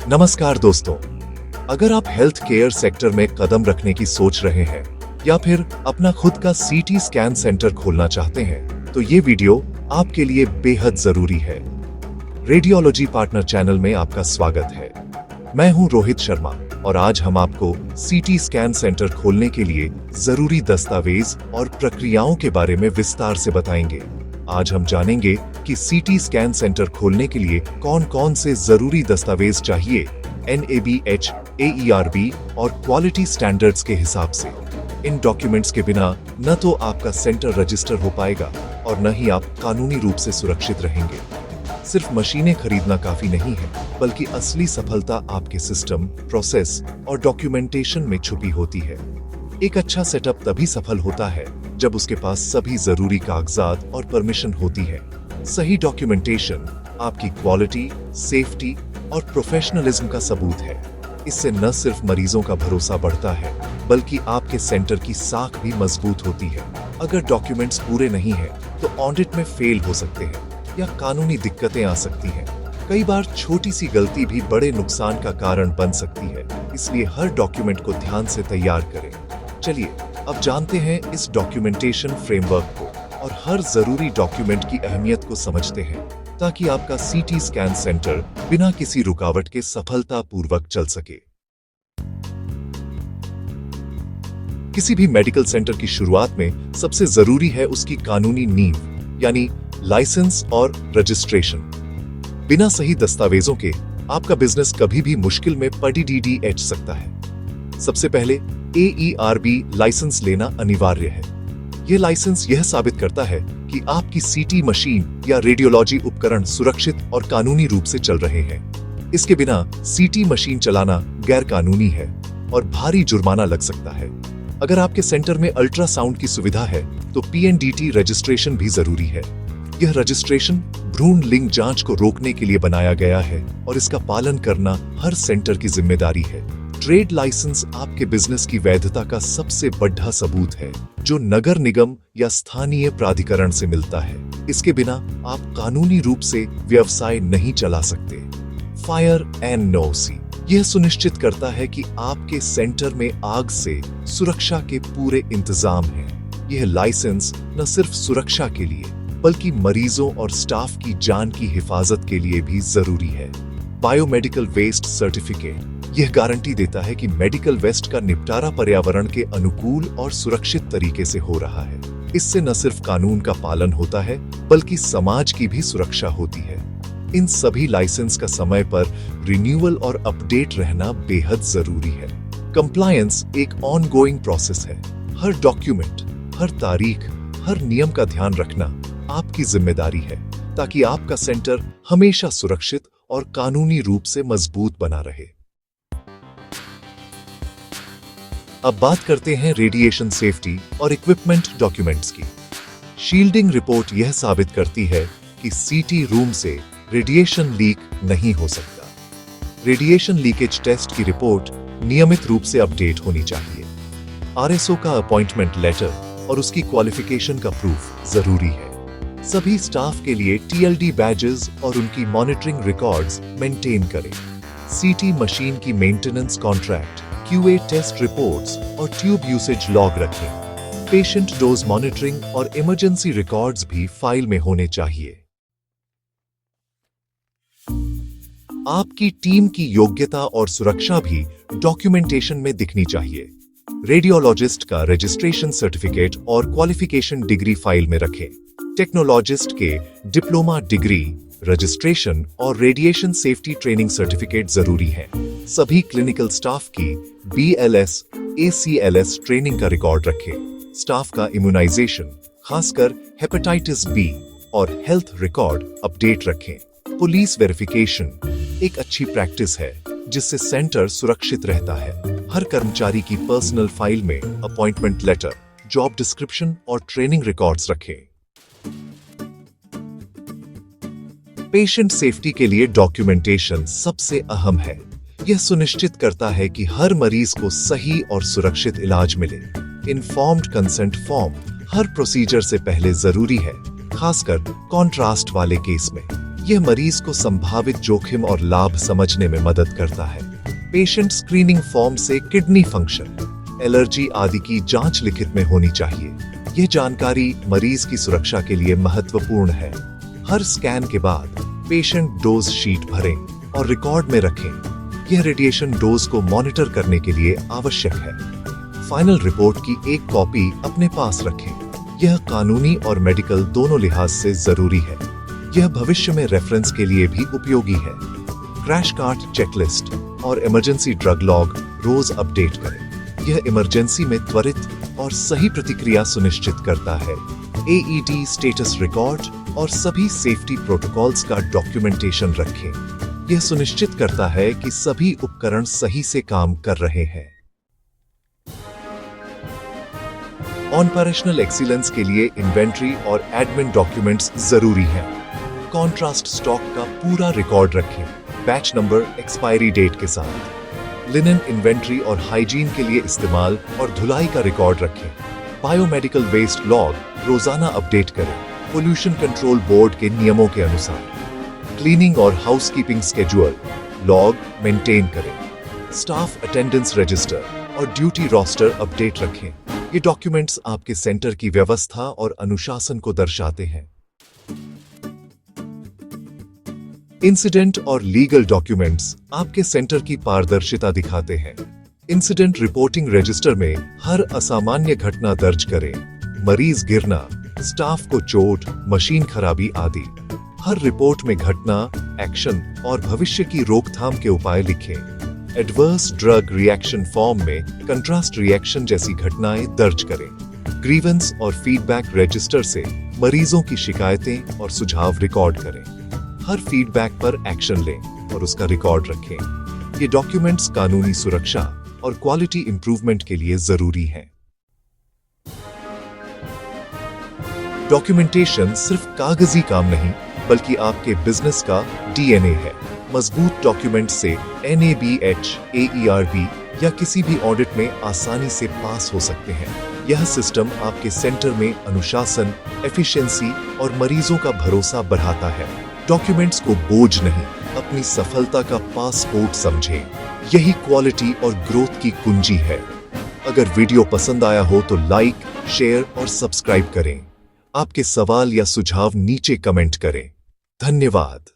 नमस्कार दोस्तों, अगर आप हेल्थ केयर सेक्टर में कदम रखने की सोच रहे हैं या फिर अपना खुद का सीटी स्कैन सेंटर खोलना चाहते हैं, तो ये वीडियो आपके लिए बेहद जरूरी है। रेडियोलॉजी पार्टनर चैनल में आपका स्वागत है। मैं हूं रोहित शर्मा और आज हम आपको सीटी स्कैन सेंटर खोलने के लिए जरूरी दस्तावेज और प्रक्रियाओं के बारे में विस्तार से बताएंगे। आज हम जानेंगे कि सीटी स्कैन सेंटर खोलने के लिए कौन कौन से जरूरी दस्तावेज चाहिए NABH, AERB और क्वालिटी स्टैंडर्ड्स के हिसाब से। इन डॉक्यूमेंट्स के बिना न तो आपका सेंटर रजिस्टर हो पाएगा और न ही आप कानूनी रूप से सुरक्षित रहेंगे। सिर्फ मशीनें खरीदना काफी नहीं है, बल्कि असली सफलता आपके सिस्टम, प्रोसेस और डॉक्यूमेंटेशन में छुपी होती है। एक अच्छा सेटअप तभी सफल होता है जब उसके पास सभी जरूरी कागजात और परमिशन होती है। सही डॉक्यूमेंटेशन आपकी क्वालिटी, सेफ्टी और प्रोफेशनलिज्म का सबूत है। इससे न सिर्फ मरीजों का भरोसा बढ़ता है, बल्कि आपके सेंटर की साख भी मजबूत होती है। अगर डॉक्यूमेंट्स पूरे नहीं हैं, तो ऑडिट में फेल हो सकते हैं या कानूनी दिक्कतें आ सकती हैं। कई बार छोटी सी गलती भी बड़े नुकसान का कारण बन सकती है, इसलिए हर डॉक्यूमेंट को ध्यान से तैयार करें। चलिए अब जानते हैं इस डॉक्यूमेंटेशन फ्रेमवर्क को और हर जरूरी डॉक्यूमेंट की अहमियत को समझते हैं, ताकि आपका सीटी स्कैन सेंटर बिना किसी रुकावट के सफलतापूर्वक चल सके। किसी भी मेडिकल सेंटर की शुरुआत में सबसे जरूरी है उसकी कानूनी नींव, यानी लाइसेंस और रजिस्ट्रेशन। बिना सही दस्तावेजों के आपका बिजनेस कभी भी मुश्किल में पड़ सकता है। सबसे पहले AERB लाइसेंस लेना अनिवार्य है। यह लाइसेंस यह साबित करता है कि आपकी सीटी मशीन या रेडियोलॉजी उपकरण सुरक्षित और कानूनी रूप से चल रहे हैं। इसके बिना सीटी मशीन चलाना गैर कानूनी है और भारी जुर्माना लग सकता है। अगर आपके सेंटर में अल्ट्रासाउंड की सुविधा है, तो PNDT रजिस्ट्रेशन भी जरूरी है। यह रजिस्ट्रेशन भ्रूण लिंग जांच को रोकने के लिए बनाया गया है और इसका पालन करना हर सेंटर की जिम्मेदारी है। ट्रेड लाइसेंस आपके बिजनेस की वैधता का सबसे बड़ा सबूत है, जो नगर निगम या स्थानीय प्राधिकरण से मिलता है। इसके बिना आप कानूनी रूप से व्यवसाय नहीं चला सकते। फायर NOC यह सुनिश्चित करता है कि आपके सेंटर में आग से सुरक्षा के पूरे इंतजाम हैं। यह लाइसेंस न सिर्फ सुरक्षा के लिए, बल्कि मरीजों और स्टाफ की जान की हिफाजत के लिए भी जरूरी है। बायोमेडिकल वेस्ट सर्टिफिकेट यह गारंटी देता है कि मेडिकल वेस्ट का निपटारा पर्यावरण के अनुकूल और सुरक्षित तरीके से हो रहा है। इससे न सिर्फ कानून का पालन होता है, बल्कि समाज की भी सुरक्षा होती है। इन सभी लाइसेंस का समय पर रिन्यूअल और अपडेट रहना बेहद जरूरी है। कंप्लायंस एक ऑनगोइंग प्रोसेस है। हर डॉक्यूमेंट, हर तारीख, हर नियम का ध्यान रखना आपकी जिम्मेदारी है, ताकि आपका सेंटर हमेशा सुरक्षित और कानूनी रूप से मजबूत बना रहे। अब बात करते हैं रेडिएशन सेफ्टी और इक्विपमेंट डॉक्यूमेंट्स की। शील्डिंग रिपोर्ट यह साबित करती है कि सीटी रूम से रेडिएशन लीक नहीं हो सकता। रेडिएशन लीकेज टेस्ट की रिपोर्ट नियमित रूप से अपडेट होनी चाहिए। RSO का अपॉइंटमेंट लेटर और उसकी क्वालिफिकेशन का प्रूफ जरूरी है। सभी स्टाफ के लिए TLD बैजेस और उनकी मॉनिटरिंग रिकॉर्ड्स मेंटेन करें। सीटी मशीन की maintenance contract, QA test reports और ट्यूब यूसेज लॉग रखें। पेशेंट डोज मॉनिटरिंग और इमरजेंसी रिकॉर्ड्स भी फाइल में होने चाहिए। आपकी टीम की योग्यता और सुरक्षा भी डॉक्यूमेंटेशन में दिखनी चाहिए। रेडियोलॉजिस्ट का रजिस्ट्रेशन सर्टिफिकेट और क्वालिफिकेशन डिग्री फाइल में रखें। टेक्नोलॉजिस्ट के डिप्लोमा डिग्री, रजिस्ट्रेशन और रेडिएशन सेफ्टी ट्रेनिंग सर्टिफिकेट जरूरी है। सभी क्लिनिकल स्टाफ की BLS, ACLS ट्रेनिंग का रिकॉर्ड रखें। स्टाफ का इम्यूनाइजेशन, खासकर हेपेटाइटिस B और हेल्थ रिकॉर्ड अपडेट रखें। पुलिस वेरिफिकेशन एक अच्छी प्रैक्टिस है, जिससे सेंटर सुरक्षित रहता है। हर कर्मचारी की पर्सनल फाइल में अपॉइंटमेंट लेटर, जॉब डिस्क्रिप्शन और ट्रेनिंग रिकॉर्ड्स रखें। पेशेंट सेफ्टी के लिए डॉक्यूमेंटेशन सबसे अहम है। यह सुनिश्चित करता है कि हर मरीज को सही और सुरक्षित इलाज मिले। इन्फॉर्म्ड कंसेंट फॉर्म हर प्रोसीजर से पहले जरूरी है, खासकर कॉन्ट्रास्ट वाले केस में। यह मरीज को संभावित जोखिम और लाभ समझने में मदद करता है। पेशेंट स्क्रीनिंग फॉर्म से किडनी फंक्शन, एलर्जी आदि की जांच लिखित में होनी चाहिए। यह जानकारी मरीज की सुरक्षा के लिए महत्वपूर्ण है। हर स्कैन के बाद पेशेंट डोज शीट भरें और रिकॉर्ड में रखें। यह रेडिएशन डोज को मॉनिटर करने के लिए आवश्यक है। फाइनल रिपोर्ट की एक कॉपी अपने पास रखें। यह कानूनी और मेडिकल दोनों लिहाज से जरूरी है। यह भविष्य में रेफरेंस के लिए भी उपयोगी है। क्रैश कार्ट चेकलिस्ट और इमरजेंसी ड्रग लॉग रोज अपडेट करें। यह इमरजेंसी में त्वरित और सही प्रतिक्रिया सुनिश्चित करता है। AED स्टेटस रिकॉर्ड और सभी सेफ्टी प्रोटोकॉल्स का डॉक्यूमेंटेशन रखें। यह सुनिश्चित करता है कि सभी उपकरण सही से काम कर रहे हैं। ऑपरेशनल एक्सीलेंस के लिए इन्वेंट्री और एडमिन डॉक्यूमेंट्स जरूरी हैं। कॉन्ट्रास्ट स्टॉक का पूरा रिकॉर्ड रखें, बैच नंबर, एक्सपायरी डेट के साथ। लिनन इन्वेंट्री और हाइजीन के लिए इस्तेमाल और धुलाई का रिकॉर्ड रखें। बायोमेडिकल वेस्ट लॉग रोजाना अपडेट करें, पोल्यूशन कंट्रोल बोर्ड के नियमों के अनुसार। क्लीनिंग और हाउसकीपिंग स्केड्यूल लॉग मेंटेन करें। स्टाफ अटेंडेंस रजिस्टर और ड्यूटी रोस्टर अपडेट रखें। ये डॉक्यूमेंट्स आपके सेंटर की व्यवस्था और अनुशासन को दर्शाते हैं। इंसिडेंट और लीगल डॉक्यूमेंट्स आपके सेंटर की पारदर्शिता दिखाते हैं। इंसिडेंट रिपोर्टिंग रजिस्टर में हर असामान्य घटना दर्ज करें, मरीज गिरना, स्टाफ को चोट, मशीन खराबी आदि। हर रिपोर्ट में घटना, एक्शन और भविष्य की रोकथाम के उपाय लिखें। एडवर्स ड्रग रिएक्शन फॉर्म में कंट्रास्ट रिएक्शन जैसी घटनाएं दर्ज करें। ग्रीवेंस और फीडबैक रजिस्टर से मरीजों की शिकायतें और सुझाव रिकॉर्ड करें। हर फीडबैक पर एक्शन लें और उसका रिकॉर्ड रखें। ये डॉक्यूमेंट्स कानूनी सुरक्षा और क्वालिटी इंप्रूवमेंट के लिए जरूरी हैं। डॉक्यूमेंटेशन सिर्फ कागजी काम नहीं, बल्कि आपके बिजनेस का DNA है। मजबूत डॉक्यूमेंट से NABH, AERB या किसी भी ऑडिट में आसानी से पास हो सकते हैं। यह सिस्टम आपके सेंटर में अनुशासन, एफिशिएंसी और मरीजों का भरोसा बढ़ाता है। डॉक्यूमेंट्स को बोझ नहीं, अपनी सफलता का पासपोर्ट समझें। यही क्वालिटी और ग्रोथ की कुंजी है। अगर वीडियो पसंद आया हो तो लाइक, शेयर और सब्सक्राइब करें। आपके सवाल या सुझाव नीचे कमेंट करें। धन्यवाद।